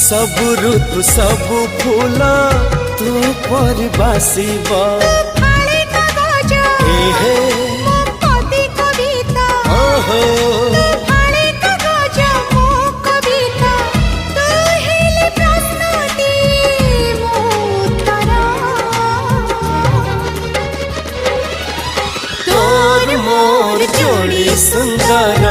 सब ऋतु सब फूल तू पर बासिबा फाळे कागज एहे मो पदी कविता ओहो फाळे कागज मो कविता तू हेले प्रश्नटी मो उत्तर तोर मोर जोड़ी सुंदर